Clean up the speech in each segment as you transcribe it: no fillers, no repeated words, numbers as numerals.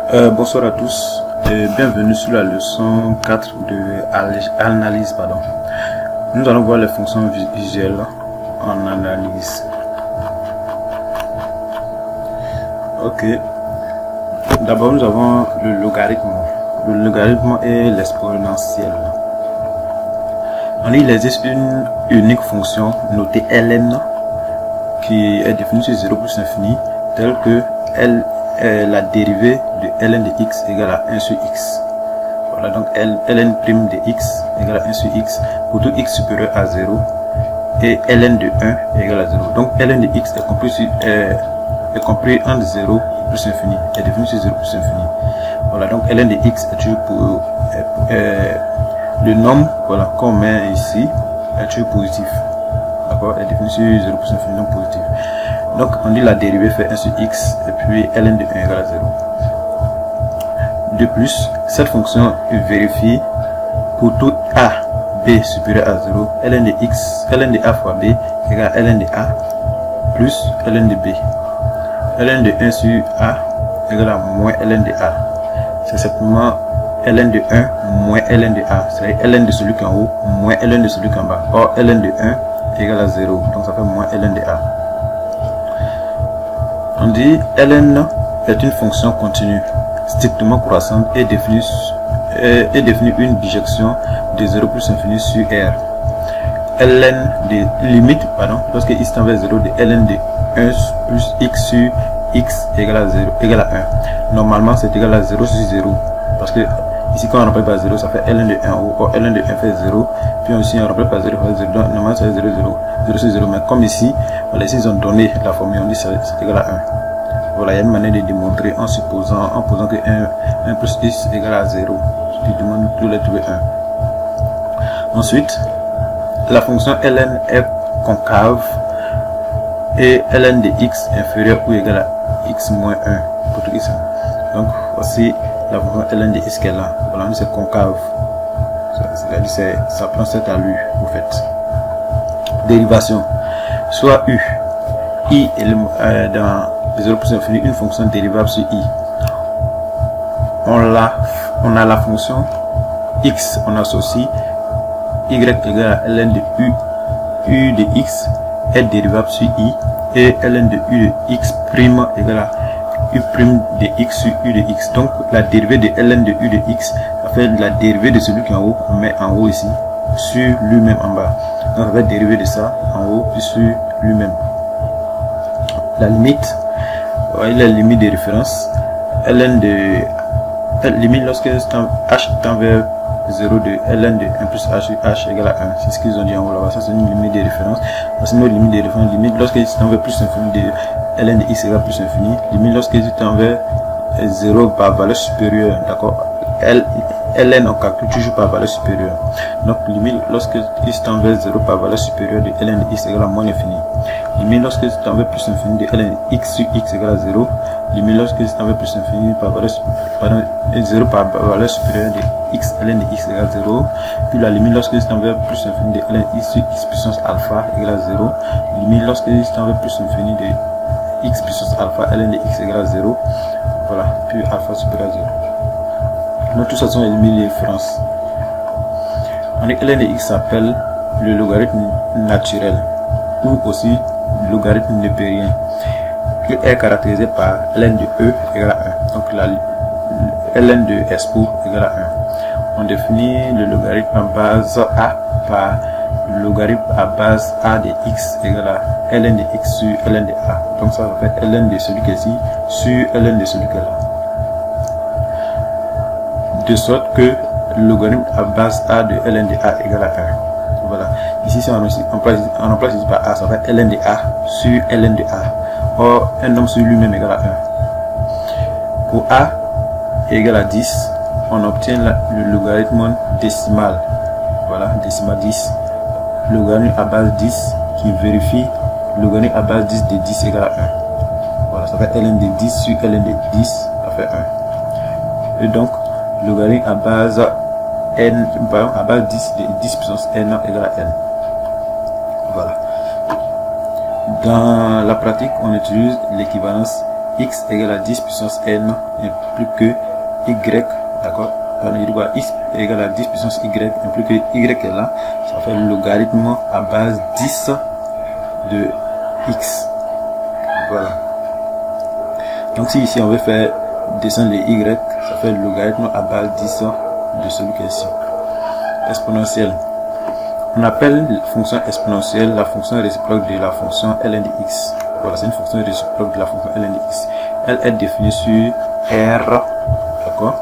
Bonsoir à tous et bienvenue sur la leçon 4 de analyse. Nous allons voir les fonctions visuelles en analyse. Ok. D'abord nous avons le logarithme. Le logarithme est l'exponentielle. Il existe une unique fonction notée ln qui est définie sur 0 plus infini, telle que la dérivée de ln de x égale à 1 sur x. Voilà, donc ln prime de x égale à 1 sur x pour tout x supérieur à 0 et ln de 1 égale à 0. Donc ln de x est compris entre 0 plus infini, est défini sur 0 plus infini. Voilà, donc ln de x est toujours pour le nombre, voilà, qu'on met ici est toujours positif. D'accord, est défini sur 0 plus infini, donc positif. Donc on dit la dérivée fait 1 sur x et puis ln de 1 égale à 0. De plus, cette fonction vérifie pour tout a b supérieur à 0, ln de x, ln de a fois b égale à ln de a plus ln de b. Ln de 1 sur a égale à moins ln de a. C'est simplement ln de 1 moins ln de a, c'est-à-dire ln de celui qui est en haut moins ln de celui qui est en bas. Or ln de 1 égale à 0, donc ça fait moins ln de a. On dit ln est une fonction continue strictement croissante et définit une bijection de 0 plus infini sur R. Ln de limite, lorsque x tend vers 0 de ln de 1 plus x sur x égale à 0 égale à 1. Normalement c'est égal à 0 sur 0, parce que ici quand on rappelle par 0 ça fait ln de 1 en haut, or ln de 1 fait 0, puis aussi on rappelle par 0 fait 0, donc normalement c'est 0 sur 0, mais comme ici, voilà, ici ils ont donné la formule, on dit c'est égal à 1. Voilà, il y a une manière de démontrer en posant que 1 plus x égale à 0. Je te demande de les trouver 1. Ensuite, la fonction ln est concave et ln de x inférieur ou égal à x moins 1 pour tout x. Donc, voici la fonction ln de x qui est là. Voilà, c'est concave. C'est-à-dire ça prend cette allure, vous faites. Dérivation. Soit u. I est dans 0 plus infini, une fonction dérivable sur i. On a la fonction x, on associe y égale à ln de u de x est dérivable sur i, et ln de u de x prime égale à u prime de x sur u de x. Donc la dérivée de ln de u de x, ça fait la dérivée de celui qui est en haut, on met en haut ici, sur lui-même en bas. Donc ça va être dérivée de ça en haut, puis sur lui-même. La limite, il y a la limite de référence, ln de limite lorsque h tend vers 0 de ln de 1 plus h égale à 1. C'est ce qu'ils ont dit en haut là-bas. Ça c'est une limite de référence. C'est une autre limite de référence. Limite lorsque il tend vers plus infini de ln de x égale plus infini. Limite lorsque il tend vers 0 par valeur supérieure. D'accord. Ln on calcule toujours par valeur supérieure. Donc limite lorsque il tend vers 0 par valeur supérieure de ln de x égale à moins l'infini. Limite lorsque il tend vers plus infini de ln de x sur x égale à 0. Limite lorsque il tend vers plus infini par valeur 0 par valeur supérieure de x ln de x égale à 0. Puis la limite lorsque il tend vers plus infini de ln de x sur x puissance alpha égale à 0. Limite lorsque il tend vers plus infini de x puissance alpha ln de x égale à 0. Voilà, puis alpha supérieur à 0. Donc tout ça sont les limites de référence. On dit que ln de x s'appelle le logarithme naturel ou aussi le logarithme népérien. Il est caractérisé par ln de e égale à 1. Donc ln de expo égale à 1. On définit le logarithme à base a par le logarithme à base a de x égale à ln de x sur ln de a. Donc ça va faire ln de celui qui est ici sur ln de celui qui est là. De sorte que le logarithme à base a de ln de a égale à 1. Voilà. Ici, si on remplace ici par a, ça va être ln de a sur ln de a. Or, un nombre sur lui-même égale à 1. Pour a égale à 10, on obtient le logarithme décimal. Voilà, décimal 10. Le logarithme à base 10 qui vérifie le logarithme à base 10 de 10 égale à 1. Voilà, ça fait ln de 10 sur ln de 10, ça fait 1. Et donc, le logarithme à base n, à base 10 de 10 puissance n égale à n. Voilà. Dans la pratique, on utilise l'équivalence x égale à 10 puissance n implique que y, d'accord, x égale à 10 puissance y implique que y est là, ça fait le logarithme à base 10 de x. Voilà. Donc si ici on veut faire descendre les y, ça fait le logarithme à base 10 de celui qui est ici. Exponentielle. On appelle la fonction exponentielle la fonction réciproque de la fonction ln de x. Voilà, c'est une fonction réciproque de la fonction ln de x. Elle est définie sur R, d'accord,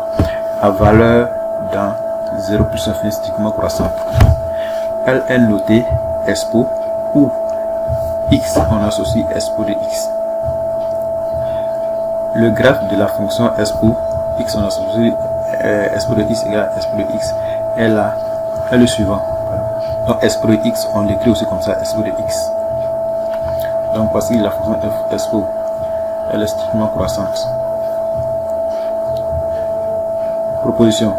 à valeur dans 0 plus infini strictement croissante. Elle est notée expo où x on associe expo de x. Le graphe de la fonction expo x on associe expo de x égale expo de x est là, est le suivant. Donc expo de x on l'écrit aussi comme ça, expo de x. Donc voici la fonction expo, elle est strictement croissante. Proposition.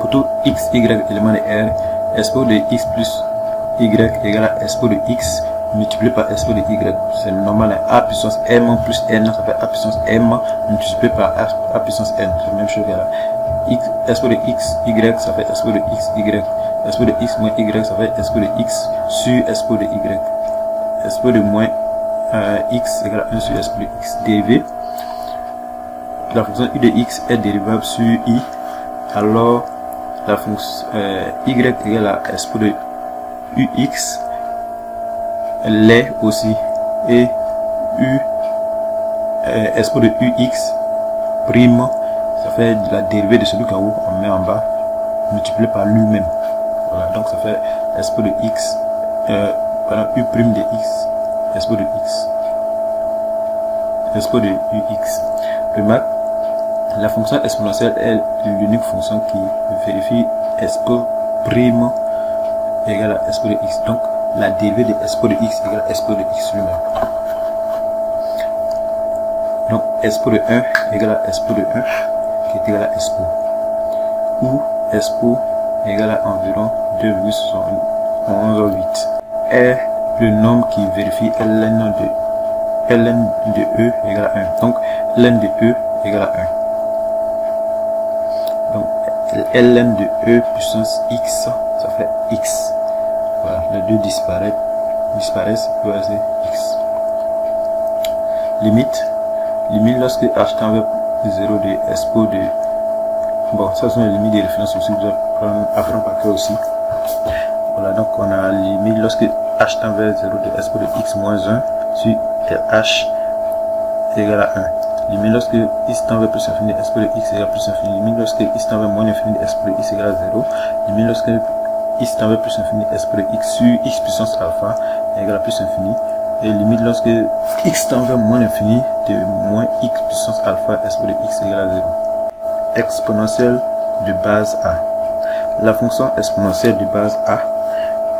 Pour tout x, y élément de R, expo de x plus y égale à expo de x multiplié par expo de y. C'est normal, a puissance m plus n, ça fait a puissance m multiplié par a puissance n. C'est la même chose que là. Expo de x, y, ça fait expo de x, y. Expo de x moins y, ça fait expo de x sur expo de y. Expo de moins x égale à 1 sur expo de x. Dérivé. La fonction u de x est dérivable sur i. Alors, la fonction y égale à expo de ux l'est aussi. Et u expo de ux prime, ça fait de la dérivée de celui qu'en haut on met en bas multiplié par lui-même. Voilà, donc ça fait expo de x u prime de x expo de x expo de ux. Remarque, la fonction exponentielle est l'unique fonction qui vérifie expo prime égale à expo de x. Donc la dérivée de expo de x égale à expo de x lui-même. Donc expo de 1 égale à expo de 1 qui est égal à expo. Ou expo égale à environ 2,118 est le nombre qui vérifie ln de e égale à 1. Donc ln de e égale à 1. Donc ln de e puissance x, ça fait x. Voilà, les deux disparaissent pour rester x. Limite lorsque h tend vers 0 de expo de... Bon, ça sont les limites des références aussi, vous allez apprendre par cœur aussi. Voilà, donc on a limite lorsque h tend vers 0 de expo de x moins 1 sur h égale à 1. Limite lorsque x tend vers plus infini de expo de x égale à plus infini. Limite lorsque x tend vers moins infini de expo de x égale à 0. Limite lorsque x tend vers plus infini de expo de x sur x puissance alpha égale à plus infini. Et limite lorsque x tend vers moins l'infini de moins x puissance alpha expo de x égale à 0. Exponentielle de base a. La fonction exponentielle de base a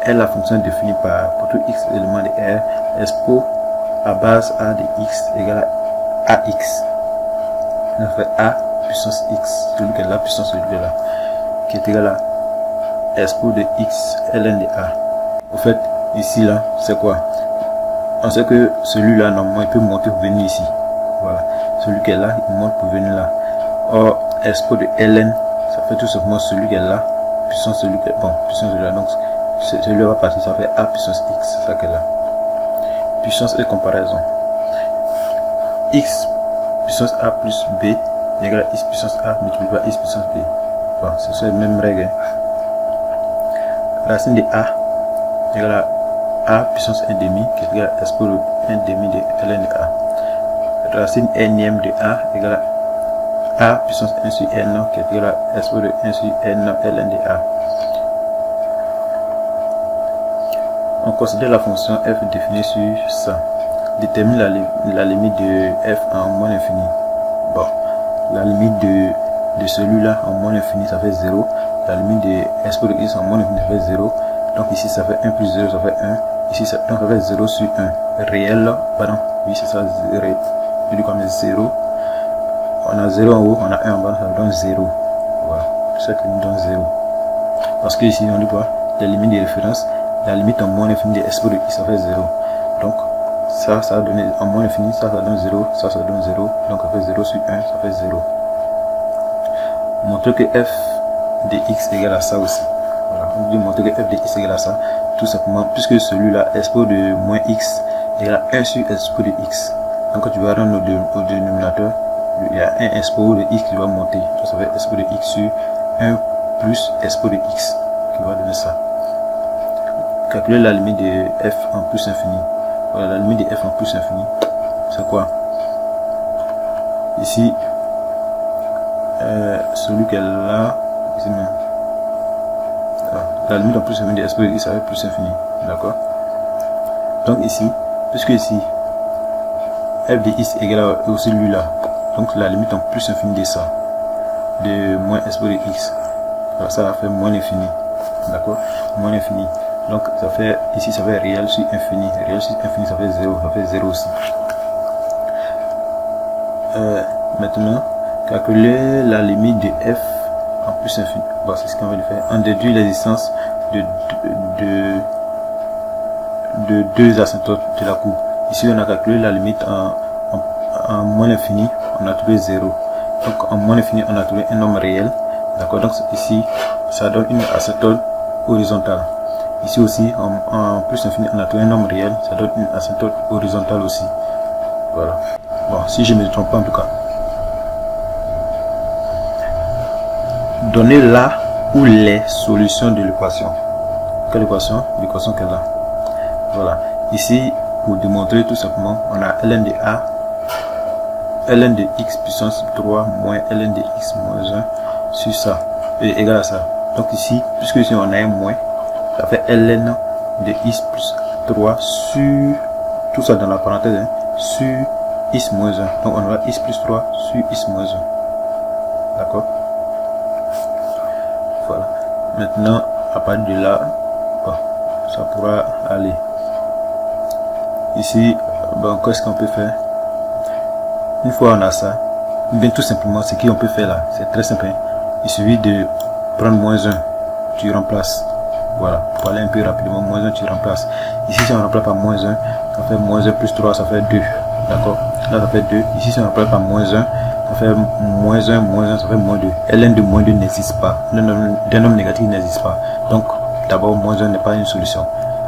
est la fonction définie par, pour tout x élément de R, expo à base a de x égale à ax. On fait a puissance x, celui qui est là, puissance celui qui est là, qui est égal à expo de x ln de a. Au fait, ici là, c'est quoi? On sait que celui-là, normalement, il peut monter pour venir ici. Voilà. Celui qui est là, il monte pour venir là. Or, expo de ln, ça fait tout simplement celui qui est là, puissance celui qui est bon, puissance de là. Donc, celui-là va passer, ça fait a puissance x, ça qui est là. Puissance et comparaison. X puissance a plus b égale à x puissance a multiplié par x puissance b. Bon, c'est la même règle. Racine de a égale à puissance 1 demi qui est égal à expo de 1 demi de ln de a. Racine nème de a égale à puissance 1 sur n qui est égal à expo de 1 sur n ln de a. On considère la fonction f définie sur ça. Détermine la limite de f en moins l'infini. Bon, la limite de celui-là en moins l'infini ça fait 0. La limite de expo de x en moins l'infini ça fait 0. Donc ici ça fait 1 plus 0 ça fait 1. Ici ça fait 0 sur 1. Réel, pardon, oui c'est ça, 0. Je dis comme 0. On a 0 en haut, on a 1 en bas, ça donne 0. Voilà, c'est ça qui nous donne 0. Parce que ici on dit quoi? La limite de référence, la limite en moins l'infini de expo de x ça fait 0. Donc ça va donner en moins l'infini, ça donne 0, ça donne 0, donc ça fait 0 sur 1, ça fait 0. Montrer que f de x égale à ça aussi. Voilà, on veut montrer que f de x égale à ça, tout simplement, puisque celui-là, expo de moins x égale à 1 sur expo de x. Donc quand tu vas rendre au dénominateur, il y a un expo de x qui va monter. Ça fait expo de x sur 1 plus expo de x qui va donner ça. Calculer la limite de f en plus infini. Voilà, la limite de f en plus infini, c'est quoi? Ici, celui qu'elle a, ici même. La limite en plus infini de expo de x avec plus infini. D'accord? Donc ici, puisque ici, f de x égale à aussi lui là. Donc la limite en plus infini de ça, de moins expo de x. Alors ça va faire moins l'infini. D'accord? Moins l'infini. Donc ça fait, ici ça fait réel sur infini. Réel sur infini ça fait 0. Ça fait 0 aussi. Maintenant, calculer la limite de f en plus infini. Bon, c'est ce qu'on va faire. On déduit l'existence de deux asymptotes de la courbe. Ici on a calculé la limite en moins l'infini, on a trouvé 0. Donc en moins l'infini, on a trouvé un nombre réel. D'accord, donc ici, ça donne une asymptote horizontale. Ici aussi, en plus infini, on a trouvé un nombre réel, ça donne une asymptote horizontale aussi. Voilà. Bon, si je ne me trompe pas en tout cas. Donnez là ou les solutions de l'équation. Quelle équation? L'équation qu'elle a. Voilà. Ici, pour démontrer tout simplement, on a ln de a, ln de x puissance 3 moins ln de x moins 1 sur ça, et égal à ça. Donc ici, puisque ici on a un moins, ça fait ln de x plus 3 sur, tout ça dans la parenthèse, hein, sur x moins 1. Donc on aura x plus 3 sur x moins 1. D'accord? Voilà. Maintenant, à partir de là, bon, ça pourra aller. Ici, bon, qu'est-ce qu'on peut faire? Une fois on a ça, bien tout simplement, ce qu'on peut faire là, c'est très simple. Il suffit de prendre moins 1, tu remplaces. Voilà, pour aller un peu rapidement, moins 1, tu remplaces. Ici, si on remplace par moins 1, ça fait moins 1 plus 3, ça fait 2. D'accord? Là, ça fait 2. Ici, si on remplace par moins 1, ça fait moins 1, ça fait moins 2. ln de moins 2 n'existe pas. D'un nombre négatif n'existe pas. Donc, d'abord, moins 1 n'est pas une solution.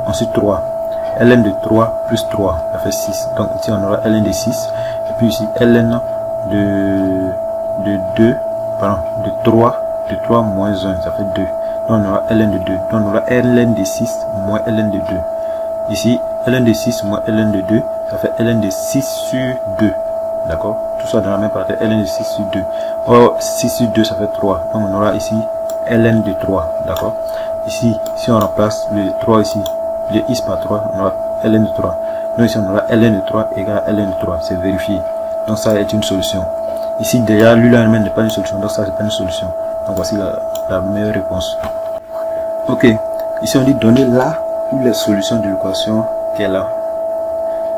Ensuite, 3. ln de 3 plus 3, ça fait 6. Donc, ici, on aura ln de 6. Et puis ici, ln de 2, pardon, de 3 moins 1, ça fait 2. Donc, on aura ln de 2. Donc, on aura ln de 6 moins ln de 2. Ici, ln de 6 moins ln de 2, ça fait ln de 6 sur 2. D'accord? Tout ça dans la même partie, ln de 6 sur 2. Or, 6 sur 2, ça fait 3. Donc, on aura ici ln de 3. D'accord? Ici, si on remplace le 3 ici, le x par 3, on aura ln de 3. Donc ici, on aura ln de 3 égale à ln de 3. C'est vérifié. Donc ça est une solution. Ici, déjà, lui-même n'est pas une solution. Donc ça, c'est pas une solution. Donc voici la meilleure réponse. Ok. Ici, on dit donner là ou les solutions de l'équation qui est là.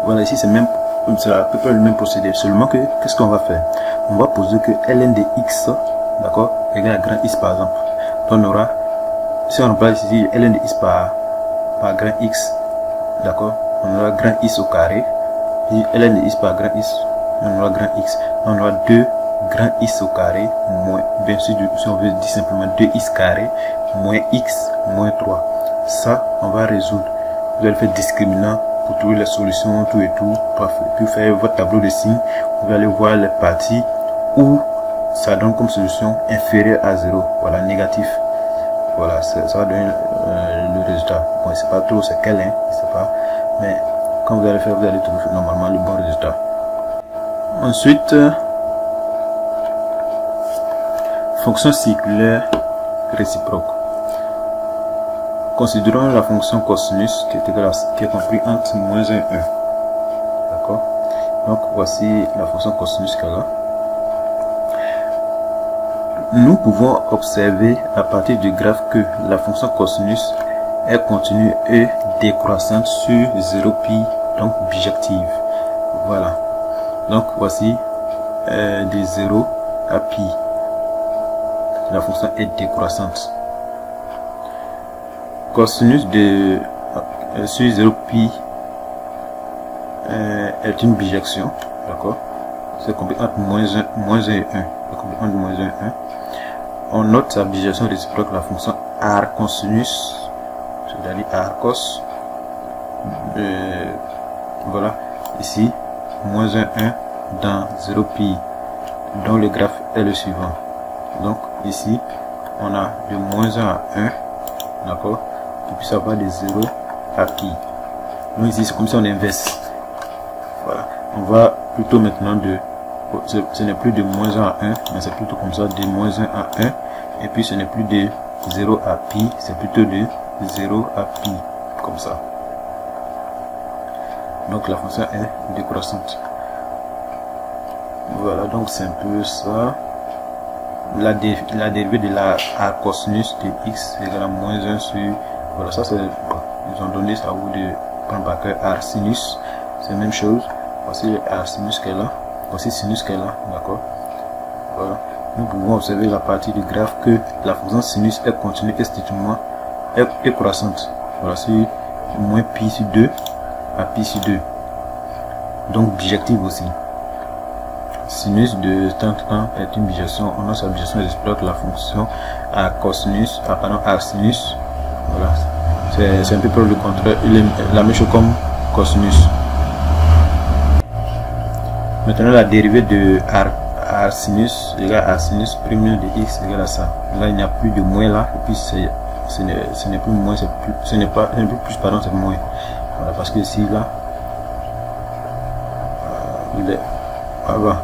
Voilà, ici, c'est à peu près le même procédé. Seulement que, qu'est-ce qu'on va faire? On va poser que ln de x, d'accord, égale à grand x par exemple. Donc on aura, si on remplace ici ln de x par grand x, d'accord, on aura grand x au carré. Et ln de x par grand x, on aura grand x. On aura 2 grand x au carré moins, bien sûr, si on veut dire simplement 2x carré moins x moins 3. Ça, on va résoudre. Vous allez faire discriminant pour trouver la solution, tout et tout. Puis faire votre tableau de signes. Vous allez voir les parties où ça donne comme solution inférieure à 0. Voilà, négatif. Voilà, ça va donner le résultat. Bon, je ne sais pas trop c'est quel, hein, je sais pas. Mais quand vous allez faire, vous allez trouver normalement le bon résultat. Ensuite, fonction circulaire réciproque. Considérons la fonction cosinus qui est comprise entre moins 1 et 1. D'accord? Donc voici la fonction cosinus qu'elle a. Nous pouvons observer à partir du graphe que la fonction cosinus est continue et décroissante sur 0 pi, donc bijective. Voilà. Donc voici de 0 à pi. La fonction est décroissante. Cosinus de sur 0 pi est une bijection, d'accord? C'est compris entre -1 et 1. C'est compris entre -1 et 1. On note sa bijection réciproque la fonction arc-cosinus, c'est-à-dire arcos. Voilà, ici, -1, 1 dans 0 pi, dont le graphe est le suivant. Donc, ici, on a de -1 à 1, d'accord? Et puis ça va de 0 à pi. Donc ici, c'est comme si on inverse. Voilà, on va plutôt maintenant de... Ce n'est plus de -1 à 1, mais c'est plutôt comme ça, de -1 à 1. Et puis ce n'est plus de 0 à pi, c'est plutôt de 0 à pi, comme ça. Donc la fonction est décroissante. Voilà, donc c'est un peu ça. La dérivée de la cosinus de x égale à -1 sur... Voilà, ça c'est... Bon, ils ont donné ça à vous de prendre par cœur arsinus. C'est la même chose. Voici arsinus qu'elle a. Voici sinus qu'elle a. D'accord. Voilà. Nous pouvons observer la partie du graphe que la fonction sinus est continue et strictement est croissante. Voilà, sur moins pi sur 2 à pi sur 2. Donc bijective aussi. Sinus de temps est une bijection. On a sa bijection réciproque la fonction à cosinus, arsinus. Voilà. C'est un peu pour le contraire. Il est la même chose comme cosinus. Maintenant la dérivée de arsinus égale arsinus prime de x égale à ça. Là il n'y a plus de moins là, et puis ce n'est plus moins, ce n'est pas plus pardon, c'est moins. Voilà, parce que ici là il est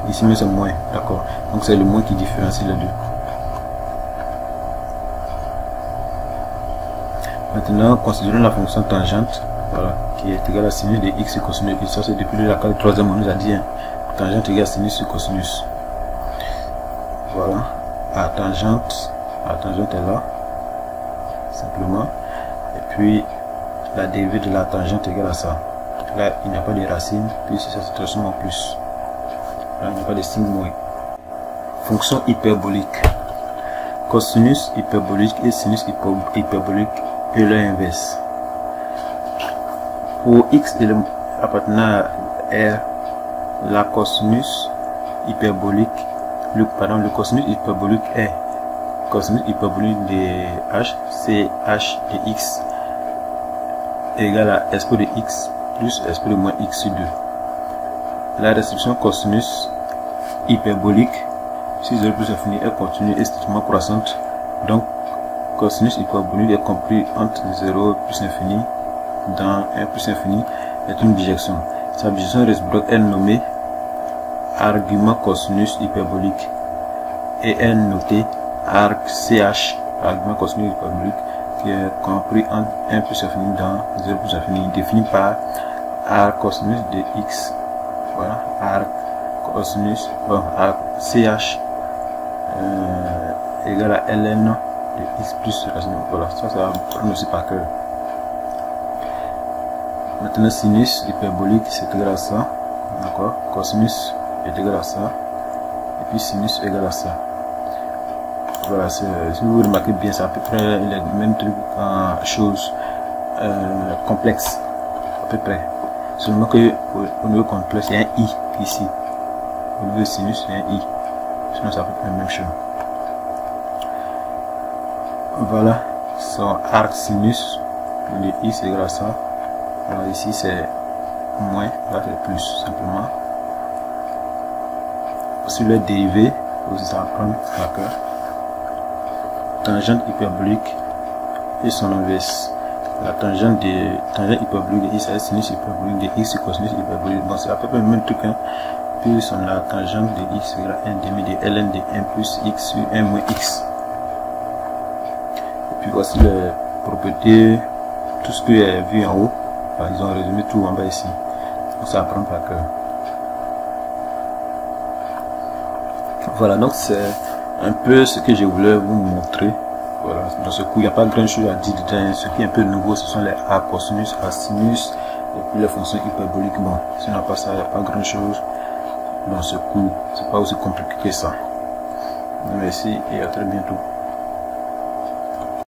ici mais c'est moins, d'accord. Donc c'est le moins qui différencie les deux. Maintenant considérons la fonction tangente, voilà, qui est égale à sinus de x sur cosinus. Et ça c'est depuis la classe 3e on nous a dit, hein, tangente égale sinus sur cosinus. Voilà, la tangente est là, simplement. Et puis la dérivée de la tangente égale à ça. Là il n'y a pas de racine, puis ça se transforme en plus. Là il n'y a pas de signe moins. Fonction hyperbolique. Cosinus hyperbolique et sinus hyperbolique et l'inverse. Pour x appartenant à R, la cosinus hyperbolique, le cosinus hyperbolique est cosinus hyperbolique de h, c'est h de x égale à expo de x plus expo de moins x sur 2. La restriction cosinus hyperbolique, si 0 plus infini est continue et strictement croissante, donc cosinus hyperbolique est compris entre 0 plus infini dans 1 plus infini est une bijection. Sa bijection réciproque est nommée argument cosinus hyperbolique et est noté arc ch, argument cosinus hyperbolique, qui est compris entre 1 plus infini dans 0 plus infini, défini par arc cosinus de x. Voilà, arc cosinus, bon, arc ch égale à ln de x plus racine. Voilà, ça va prendre aussi par cœur. Maintenant sinus hyperbolique c'est égal à ça, d'accord. Cosinus est égal à ça, et puis sinus est égal à ça. Voilà, si vous remarquez bien, c'est à peu près les mêmes trucs en choses complexes, à peu près. Seulement que au niveau complexe, il y a un i ici. Au niveau sinus, il y a un i. Sinon, c'est à peu près la même chose. Voilà, son arc sinus, le i c'est égal à ça. Alors ici c'est moins, là c'est plus simplement. Sur les dérivés, aussi ça va prendre par cœur. Tangente hyperbolique et son inverse. La tangente hyperbolique de x c'est sinus hyperbolique de x cosinus hyperbolique. Bon, c'est à peu près le même truc, hein. Puis on a la tangente de x égale à 1 demi de ln de 1 plus x sur 1 moins x. Et puis voici les propriétés, tout ce qui est vu en haut. Ils ont résumé tout en bas ici. Donc ça apprend par cœur. Voilà, donc c'est un peu ce que je voulais vous montrer. Voilà, dans ce coup, il n'y a pas grand chose à dire dedans. Ce qui est un peu nouveau, ce sont les a cosinus, a sinus, et puis les fonctions hyperboliques. Bon, si on n'a pas ça, il n'y a pas grand chose dans ce coup. C'est pas aussi compliqué que ça. Merci et à très bientôt.